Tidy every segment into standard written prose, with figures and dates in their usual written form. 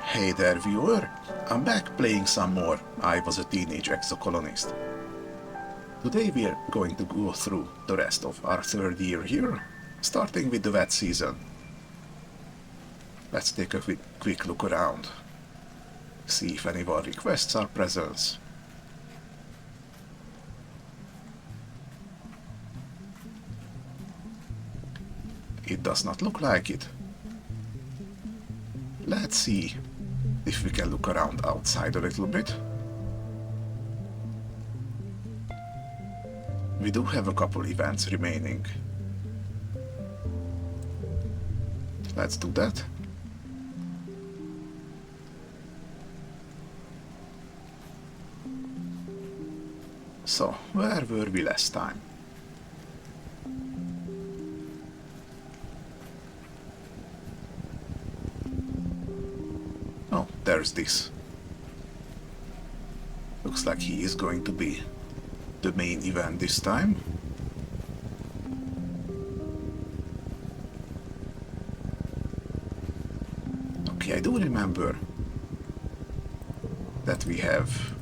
Hey there viewer, I'm back playing some more I Was a Teenage Exocolonist. Today we're going to go through the rest of our third year here, starting with the wet season. Let's take a quick look around, see if anyone requests our presence. It does not look like it. Let's see if we can look around outside a little bit. We do have a couple events remaining. Let's do that. So, where were we last time? Oh, there's this. Looks like he is going to be the main event this time. Okay, I do remember that we have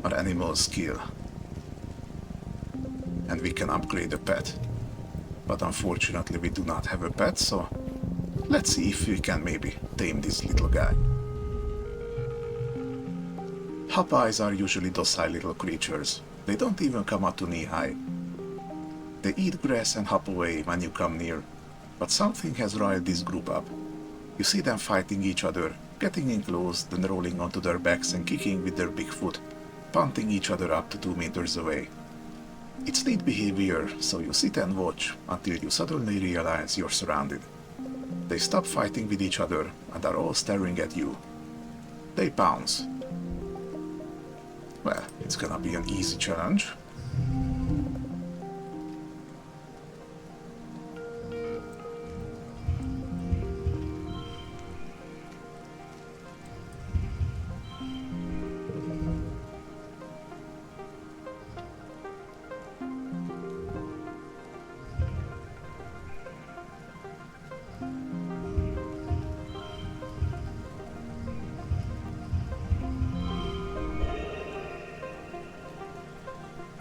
our animal skill and we can upgrade a pet, but unfortunately we do not have a pet, so let's see if we can maybe tame this little guy. Hop-eyes are usually docile little creatures. They don't even come up to knee-high. They eat grass and hop away when you come near, but something has riled this group up. You see them fighting each other, getting in close, then rolling onto their backs and kicking with their big foot, punting each other up to 2 meters away. It's neat behavior, so you sit and watch until you suddenly realize you're surrounded. They stop fighting with each other and are all staring at you. They pounce. Well, it's gonna be an easy challenge.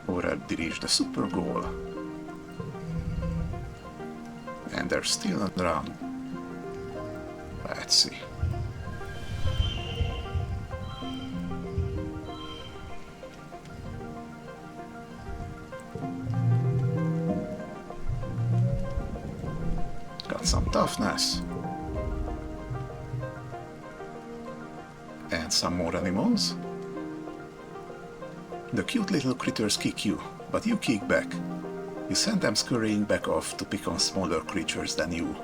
Already reached the super goal. And they're still around. Let's see. Got some toughness. And some more animals. The cute little critters kick you, but you kick back. You send them scurrying back off to pick on smaller creatures than you.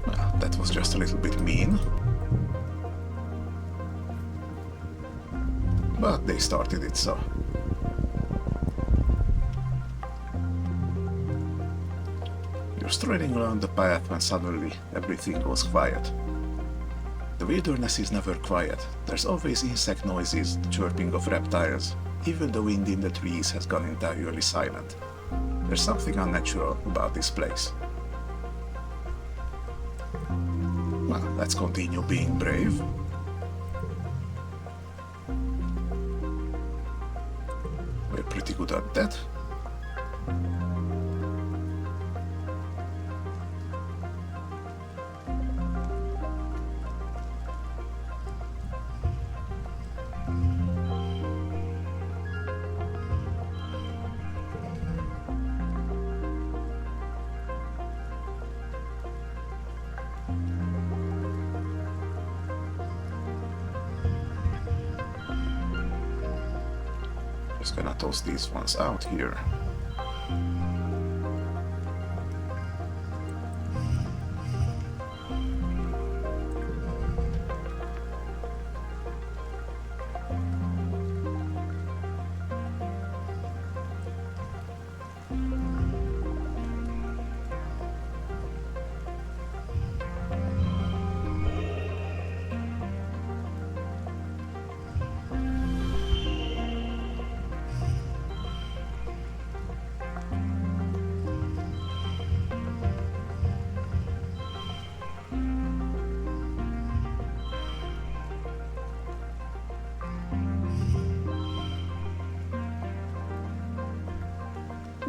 Well, that was just a little bit mean. But they started it, so. You're strolling along the path when suddenly everything goes quiet. The wilderness is never quiet. There's always insect noises, the chirping of reptiles. Even the wind in the trees has gone entirely silent. There's something unnatural about this place. Well, let's continue being brave. We're pretty good at that. Just gonna toss these ones out here.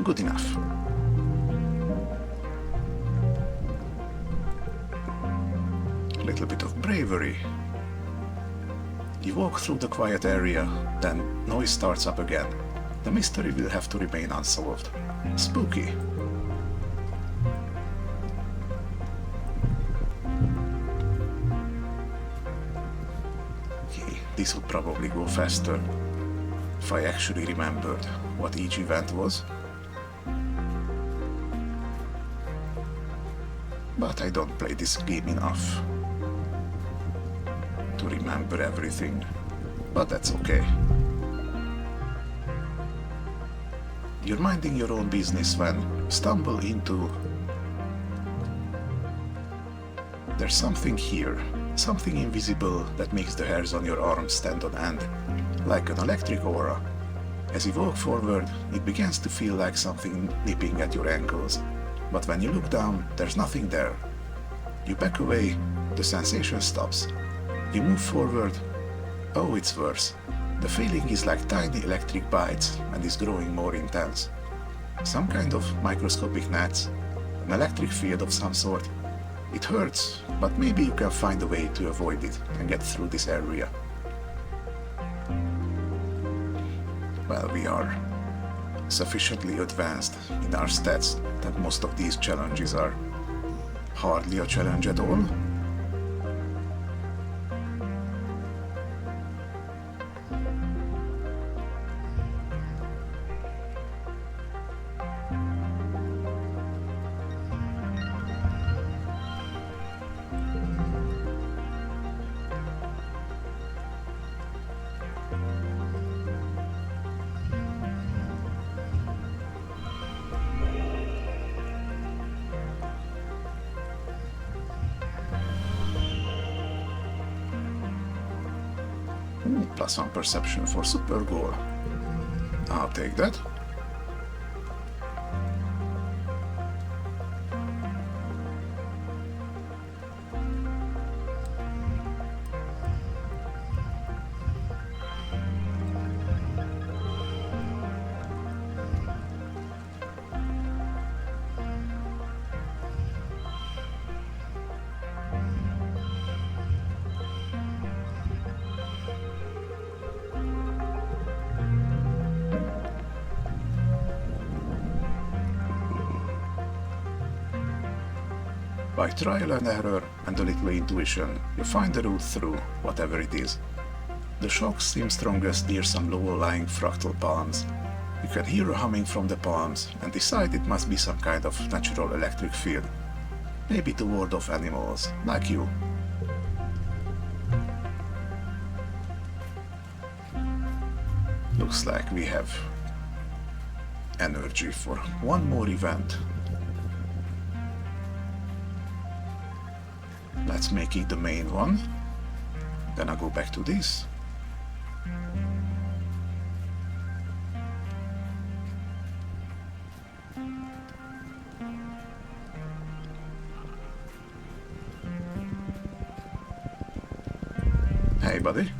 Good enough. A little bit of bravery. You walk through the quiet area, then noise starts up again. The mystery will have to remain unsolved. Spooky. Okay, this would probably go faster if I actually remembered what each event was. But I don't play this game enough to remember everything, but that's okay. You're minding your own business when you stumble into... There's something here, something invisible that makes the hairs on your arms stand on end, like an electric aura. As you walk forward, it begins to feel like something nipping at your ankles, but when you look down, there's nothing there. You back away, the sensation stops. You move forward. Oh, it's worse. The feeling is like tiny electric bites and is growing more intense. Some kind of microscopic gnats, an electric field of some sort. It hurts, but maybe you can find a way to avoid it and get through this area. Well, we are sufficiently advanced in our stats that most of these challenges are hardly a challenge at all. +1 perception for super goal. I'll take that. By trial and error and a little intuition, you find the route through whatever it is. The shocks seem strongest near some lower-lying fractal palms. You can hear a humming from the palms and decide it must be some kind of natural electric field. Maybe to ward off animals, like you. Looks like we have energy for one more event. Let's make it the main one. Then I'll go back to this. Hey, buddy.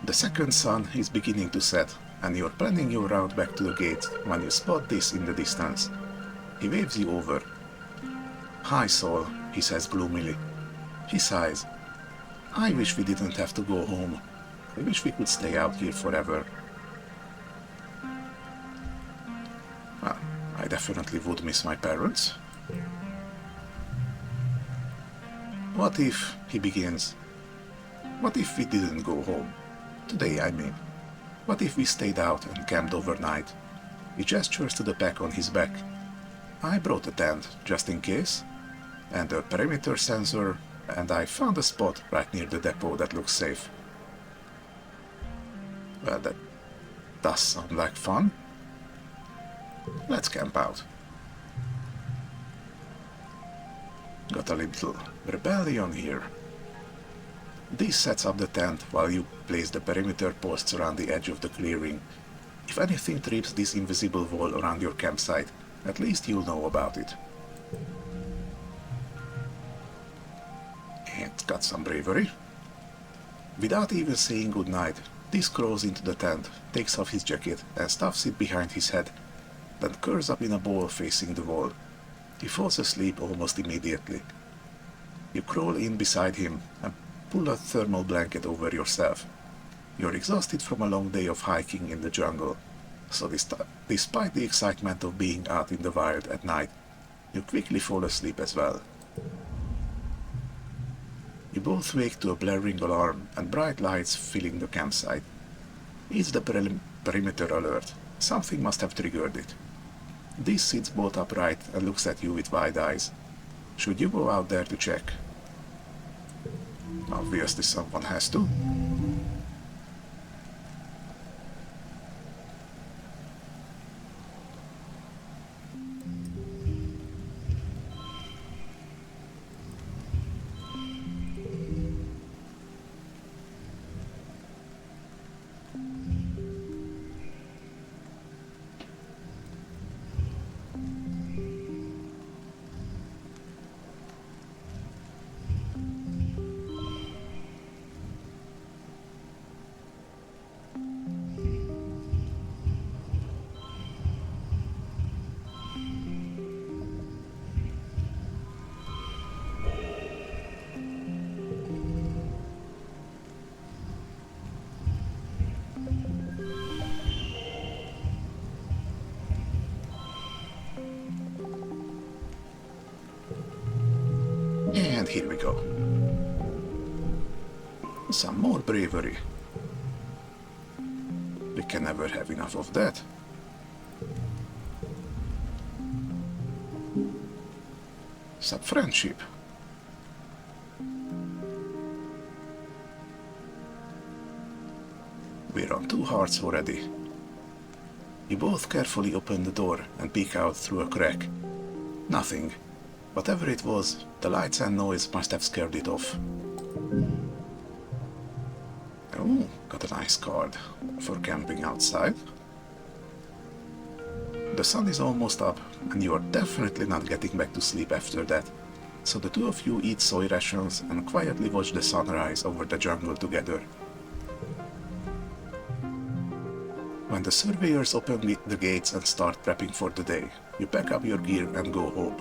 The second sun is beginning to set, and you're planning your route back to the gate when you spot this in the distance. He waves you over. "Hi, Saul," he says gloomily. He sighs. "I wish we didn't have to go home. I wish we could stay out here forever." Well, I definitely would miss my parents. "What if," he begins, "what if we didn't go home? Today, I mean. What if we stayed out and camped overnight?" He gestures to the pack on his back. "I brought a tent, just in case, and a perimeter sensor, and I found a spot right near the depot that looks safe." Well, that does sound like fun. Let's camp out. Got a little rebellion here. This sets up the tent while you place the perimeter posts around the edge of the clearing. If anything trips this invisible wall around your campsite, at least you'll know about it. It's got some bravery. Without even saying goodnight, This crawls into the tent, takes off his jacket and stuffs it behind his head, then curls up in a ball facing the wall. He falls asleep almost immediately. You crawl in beside him and pull a thermal blanket over yourself. You're exhausted from a long day of hiking in the jungle, so despite the excitement of being out in the wild at night, you quickly fall asleep as well. You both wake to a blaring alarm and bright lights filling the campsite. It's the perimeter alert. Something must have triggered it. This sits bolt upright and looks at you with wide eyes. Should you go out there to check? Obviously someone has to. And here we go. Some more bravery. We can never have enough of that. Some friendship. We're on 2 hearts already. You both carefully open the door and peek out through a crack. Nothing. Whatever it was, the lights and noise must have scared it off. Oh, got a nice card for camping outside. The sun is almost up, and you are definitely not getting back to sleep after that, so the two of you eat soy rations and quietly watch the sunrise over the jungle together. When the surveyors open the gates and start prepping for the day, you pack up your gear and go home.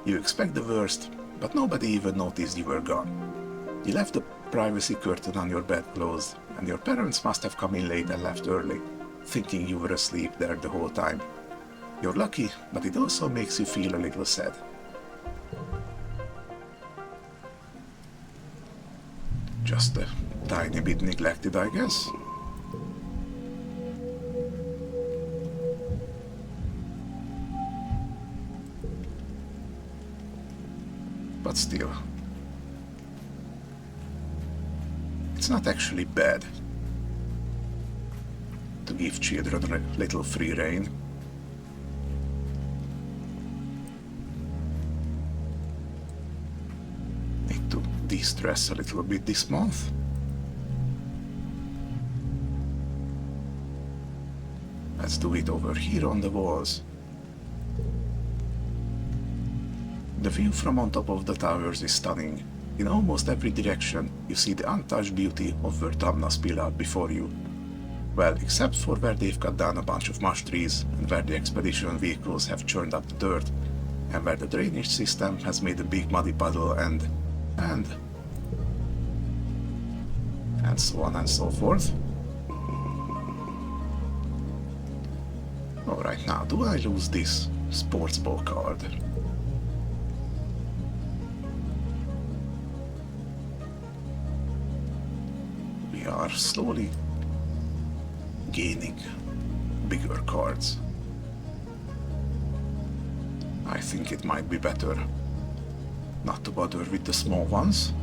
You expect the worst, but nobody even noticed you were gone. You left the privacy curtain on your bed closed, and your parents must have come in late and left early, thinking you were asleep there the whole time. You're lucky, but it also makes you feel a little sad. Just a tiny bit neglected, I guess. But still, it's not actually bad to give children a little free rein. Need to de-stress a little bit this month. Let's do it over here on the walls. The view from on top of the towers is stunning. In almost every direction, you see the untouched beauty of Vertamna spill out before you. Well, except for where they've cut down a bunch of mush trees, and where the expedition vehicles have churned up the dirt, and where the drainage system has made a big muddy puddle and so on and so forth. Alright, now, do I lose this sports ball card? We are slowly gaining bigger cards. I think it might be better not to bother with the small ones.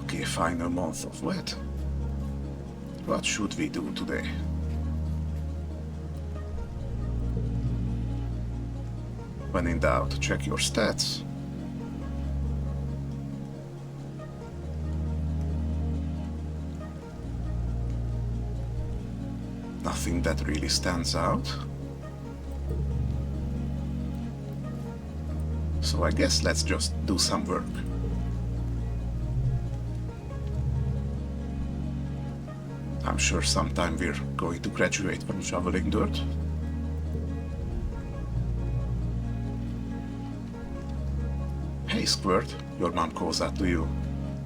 Okay, final month of wet. What should we do today? When in doubt, check your stats. nothing that really stands out. So I guess let's just do some work. I'm sure sometime we're going to graduate from shoveling dirt. Hey Squirt, your mom calls out to you.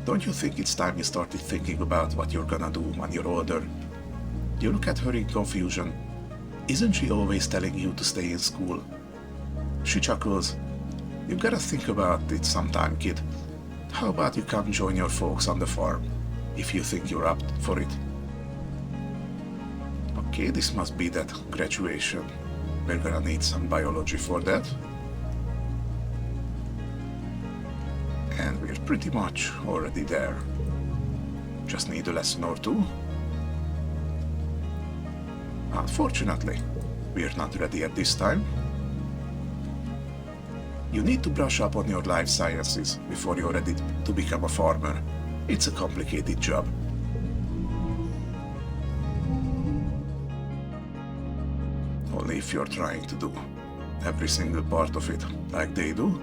Don't you think it's time you started thinking about what you're gonna do when you're older? You look at her in confusion. Isn't she always telling you to stay in school? She chuckles. You gotta think about it sometime, kid. How about you come join your folks on the farm, if you think you're up for it? Okay, this must be that graduation. We're gonna need some biology for that. And we're pretty much already there. Just need a lesson or two. Unfortunately, we're not ready at this time. You need to brush up on your life sciences before you're ready to become a farmer. It's a complicated job. Only if you're trying to do every single part of it like they do.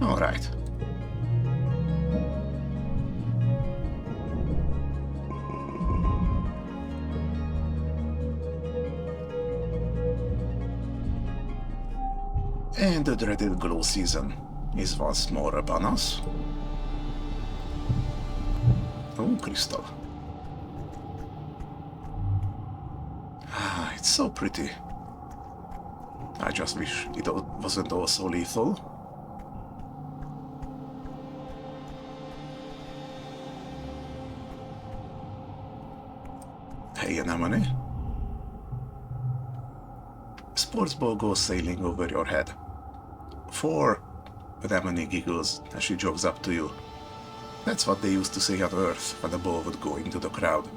All right. And the dreaded glow season is once more upon us. Oh, crystal. Ah, it's so pretty. I just wish it wasn't all so lethal. Hey, Anemone. Sports ball goes sailing over your head. 4. Anemone giggles as she jogs up to you. That's what they used to say on Earth when the ball would go into the crowd.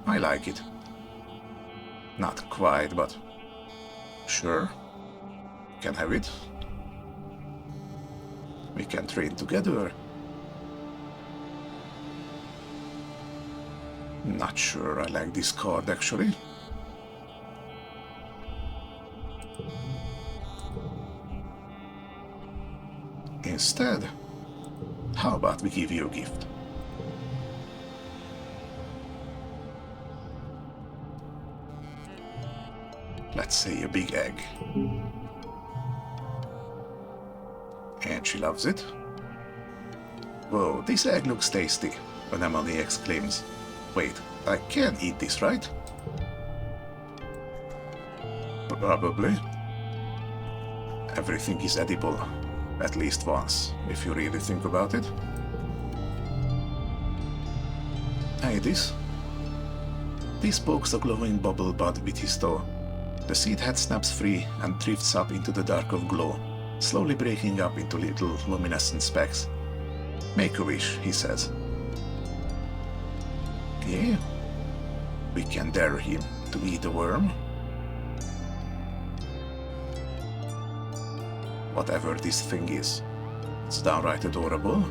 I like it. Not quite, but sure. Can have it. We can train together. Not sure I like this card, actually. Instead, how about we give you a gift? Let's say a big egg. And she loves it. Whoa, this egg looks tasty, Anemone exclaims. Wait, I can't eat this, right? Probably. Everything is edible, at least once, if you really think about it. Hey, this pokes a glowing bubble bud with his toe. The seed head snaps free and drifts up into the dark of glow, slowly breaking up into little luminescent specks. Make a wish, he says. Okay. We can dare him to eat a worm. Whatever this thing is, it's downright adorable.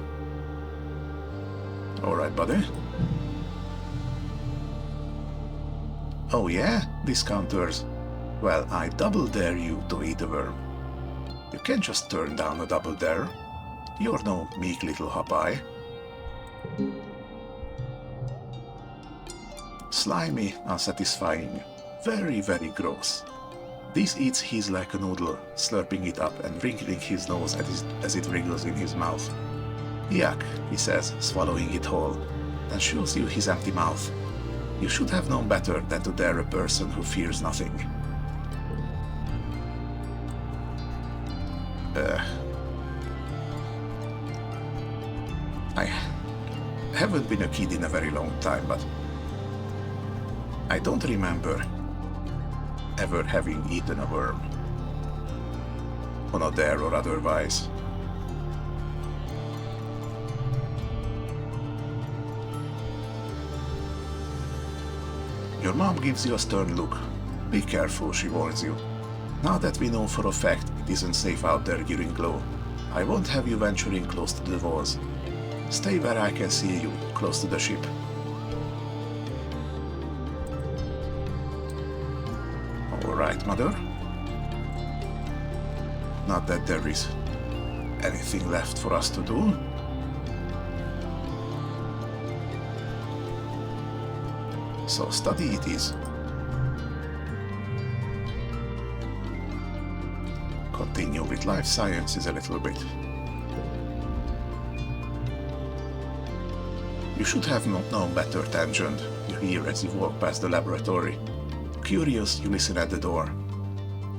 Alright, buddy. Oh yeah? Discounters. Well, I double dare you to eat a worm. You can't just turn down a double dare. You're no meek little Popeye. Slimy, unsatisfying, very, very gross. This eats his like a noodle, slurping it up and wrinkling his nose as it wriggles in his mouth. Yuck, he says, swallowing it whole, and shows you his empty mouth. You should have known better than to dare a person who fears nothing. I haven't been a kid in a very long time, but I don't remember ever having eaten a worm. On a dare or otherwise. Your mom gives you a stern look. Be careful, she warns you. Now that we know for a fact it isn't safe out there during glow, I won't have you venturing close to the walls. Stay where I can see you, close to the ship. All right, Mother. Not that there is anything left for us to do. So study it is. Continue with life sciences a little bit. You should have known better, Tangent, you hear as you walk past the laboratory. Curious, you listen at the door.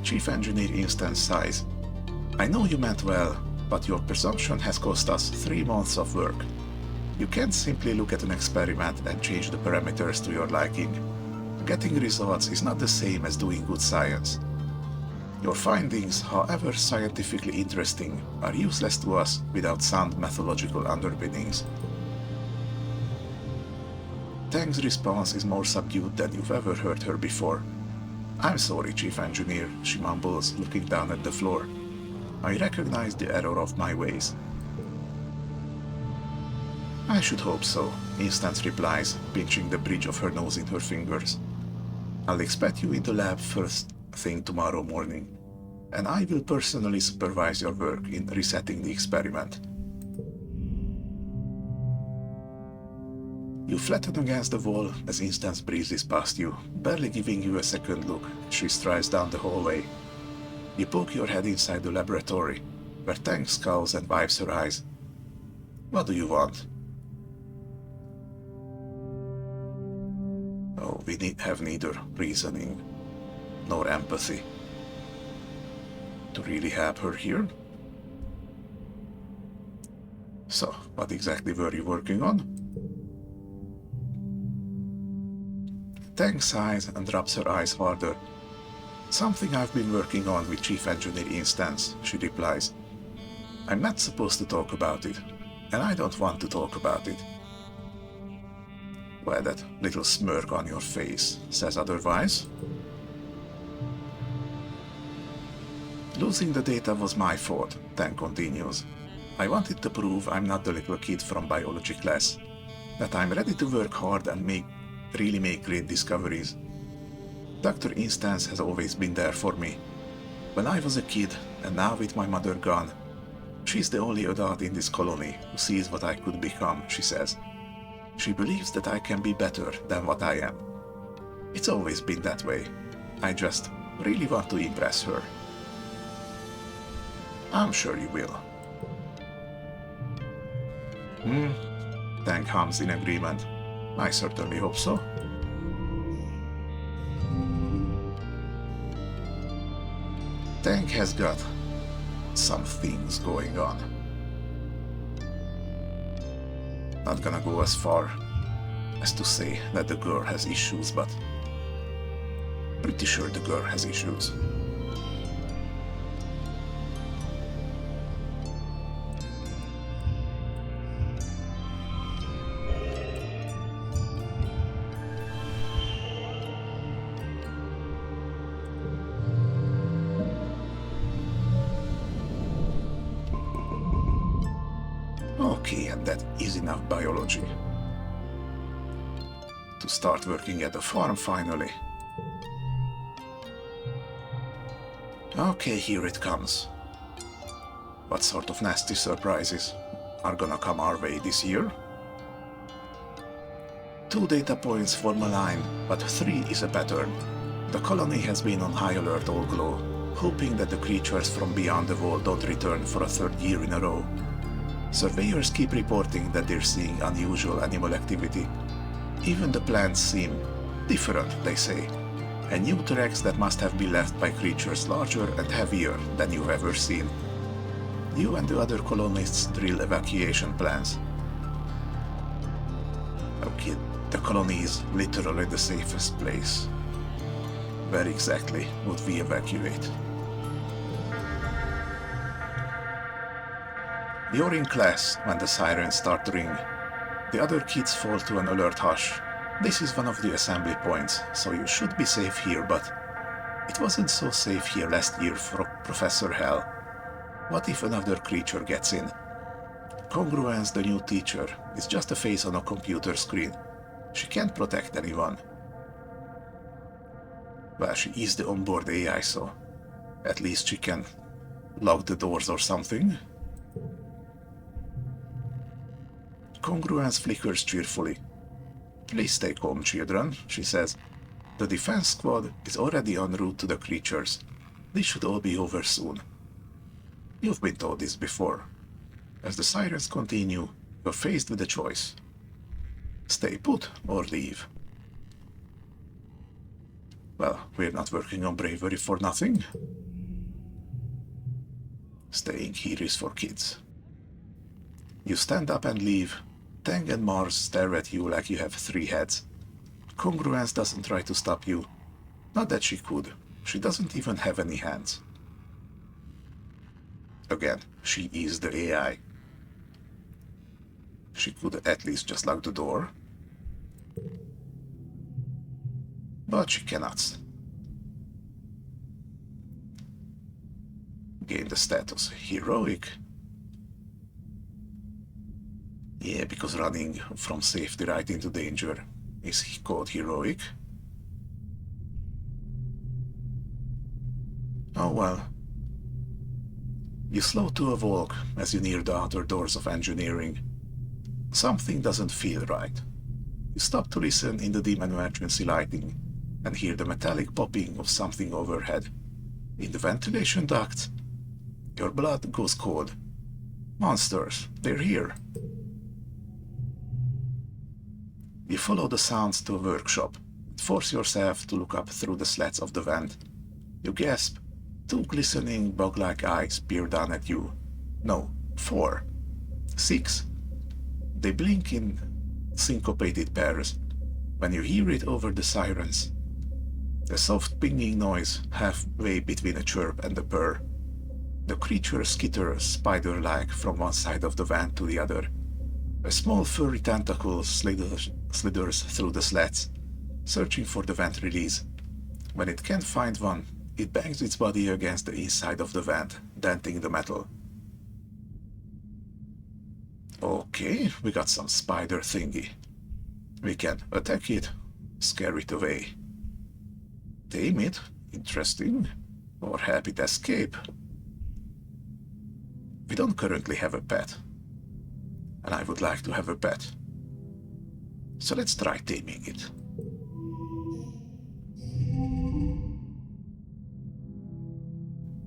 Chief Engineer Instance sighs. I know you meant well, but your presumption has cost us 3 months of work. You can't simply look at an experiment and change the parameters to your liking. Getting results is not the same as doing good science. Your findings, however scientifically interesting, are useless to us without sound methodological underpinnings. Tang's response is more subdued than you've ever heard her before. I'm sorry, Chief Engineer, she mumbles, looking down at the floor. I recognize the error of my ways. I should hope so, Instance replies, pinching the bridge of her nose in her fingers. I'll expect you in the lab first thing tomorrow morning, and I will personally supervise your work in resetting the experiment. You flatten against the wall as Instance breezes past you, barely giving you a second look. She strides down the hallway. You poke your head inside the laboratory, where Tang scowls and wipes her eyes. What do you want? Oh, we have neither reasoning nor empathy to really help her here. So, what exactly were you working on? Tang sighs and rubs her eyes harder. Something I've been working on with Chief Engineer Instance, she replies. I'm not supposed to talk about it, and I don't want to talk about it. Well, that little smirk on your face says otherwise. Losing the data was my fault, Tang continues. I wanted to prove I'm not the little kid from biology class, that I'm ready to work hard and really make great discoveries. Dr. Instance has always been there for me. When I was a kid, and now with my mother gone, she's the only adult in this colony who sees what I could become, she says. She believes that I can be better than what I am. It's always been that way. I just really want to impress her. I'm sure you will. Tang hums in agreement. I certainly hope so. Tang has got some things going on. Not gonna go as far as to say that the girl has issues, but pretty sure the girl has issues. Okay, and that is enough biology. To start working at the farm finally. Okay, here it comes. What sort of nasty surprises are gonna come our way this year? 2 data points form a line, but 3 is a pattern. The colony has been on high alert all glow, hoping that the creatures from beyond the wall don't return for a 3rd year in a row. Surveyors keep reporting that they're seeing unusual animal activity. Even the plants seem different, they say, and new tracks that must have been left by creatures larger and heavier than you've ever seen. You and the other colonists drill evacuation plans. Okay, The colony is literally the safest place. Where exactly would we evacuate? You're in class when the sirens start to ring. The other kids fall to an alert hush. This is one of the assembly points, so you should be safe here, but it wasn't so safe here last year for Professor Hell. What if another creature gets in? Congruence, the new teacher, is just a face on a computer screen. She can't protect anyone. Well, she is the onboard AI, so at least she can lock the doors or something. Congruence flickers cheerfully. Please stay calm, children, she says. The defense squad is already en route to the creatures. This should all be over soon. You've been told this before. As the sirens continue, you're faced with a choice. Stay put or leave. Well, we're not working on bravery for nothing. Staying here is for kids. You stand up and leave. Tang and Mars stare at you like you have 3 heads. Congruence doesn't try to stop you. Not that she could. She doesn't even have any hands. Again, she is the AI. She could at least just lock the door. But she cannot. Gain the status heroic. Yeah, because running from safety right into danger is called heroic. Oh well. You slow to a walk as you near the outer doors of engineering. Something doesn't feel right. You stop to listen in the dim emergency lighting and hear the metallic popping of something overhead. In the ventilation duct, your blood goes cold. Monsters, they're here. You follow the sounds to a workshop and force yourself to look up through the slats of the vent. You gasp. 2 glistening bug-like eyes peer down at you. No, 4. 6. They blink in syncopated pairs when you hear it over the sirens. A soft pinging noise halfway between a chirp and a purr. The creature skitters spider-like from one side of the vent to the other. A small furry tentacle slithers through the slats, searching for the vent release. When it can't find one, it bangs its body against the inside of the vent, denting the metal. Okay, we got some spider thingy. We can attack it, scare it away. Tame it, interesting, or help it escape. We don't currently have a pet, and I would like to have a pet. So let's try taming it.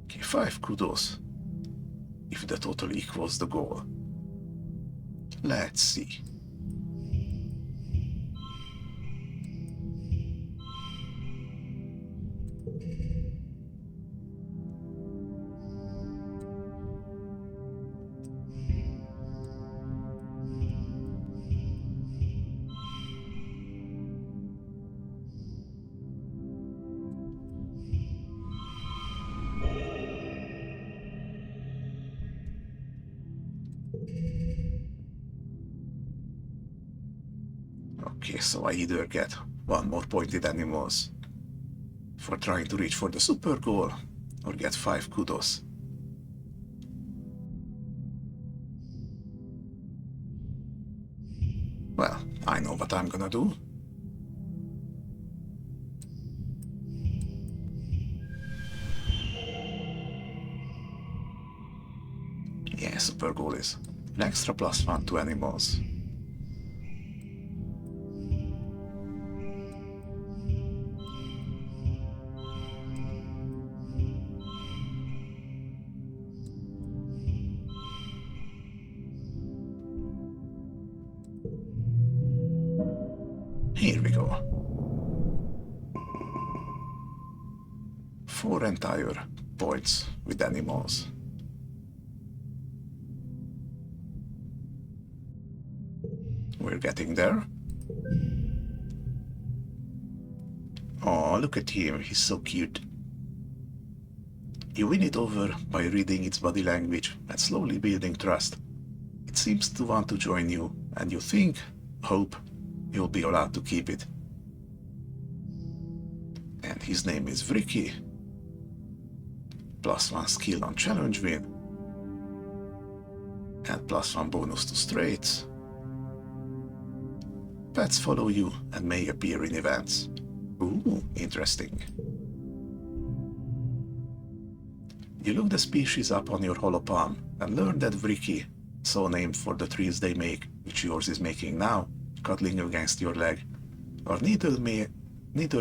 Okay, 5 kudos, if the total equals the goal. Let's see. Okay, so I either get 1 more pointed animals for trying to reach for the super goal, or get 5 kudos. Well, I know what I'm gonna do. Yeah, super goal is an extra +1 to animals. Here we go. 4 entire points with animals. We're getting there. Oh, look at him, he's so cute. You win it over by reading its body language and slowly building trust. It seems to want to join you, and you hope, you'll be allowed to keep it. And his name is Vricky. +1 skill on challenge win. And +1 bonus to straights. Pets follow you and may appear in events. Ooh, interesting. You look the species up on your holopalm and learn that Vricky, so named for the trees they make, which yours is making now, cuddling against your leg, are neither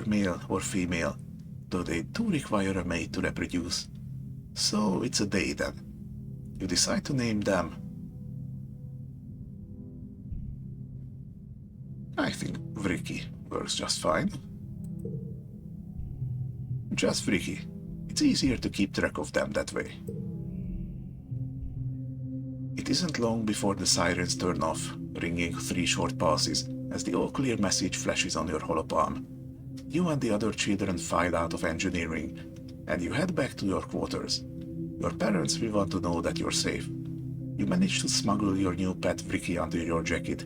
male or female, though they do require a mate to reproduce. So it's a they then. You decide to name them. I think Vricky works just fine. Just Vricky. It's easier to keep track of them that way. It isn't long before the sirens turn off, ringing 3 short passes as the all-clear message flashes on your holopalm. You and the other children file out of engineering, and you head back to your quarters. Your parents will want to know that you're safe. You manage to smuggle your new pet Vricky under your jacket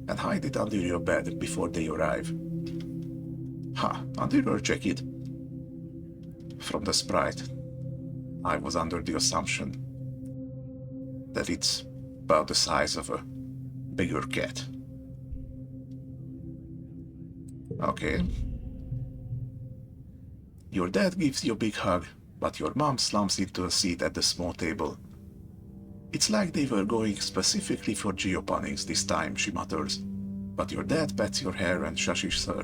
and hide it under your bed before they arrive. Under your jacket? From the sprite, I was under the assumption that it's about the size of a bigger cat. Okay. Your dad gives you a big hug, but your mom slumps into a seat at the small table. It's like they were going specifically for geoponics this time, she mutters, but your dad pats your hair and shushes her.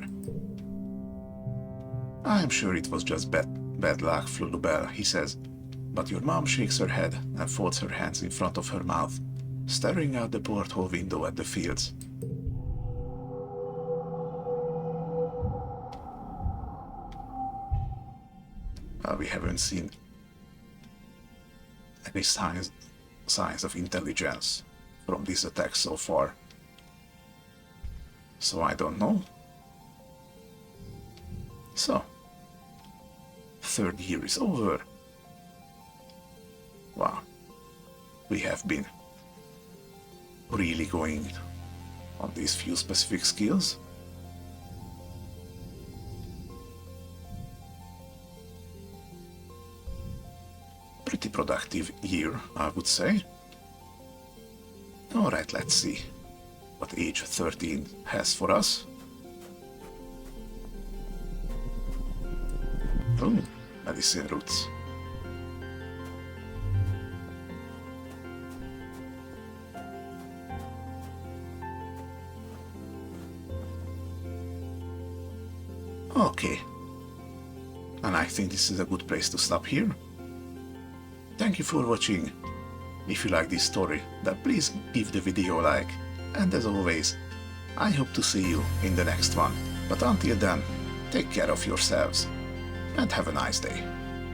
I'm sure it was just bad luck, Flulubel, he says, but your mom shakes her head and folds her hands in front of her mouth, staring out the porthole window at the fields. We haven't seen any signs of intelligence from this attack so far, so I don't know. So, 3rd year is over. Wow, we have been really going on these few specific skills. Pretty productive year, I would say. Alright, let's see what age 13 has for us. Oh, medicine roots. Okay, and I think this is a good place to stop here. Thank you for watching. If you like this story, then please give the video a like, and as always, I hope to see you in the next one. But until then, take care of yourselves, and have a nice day.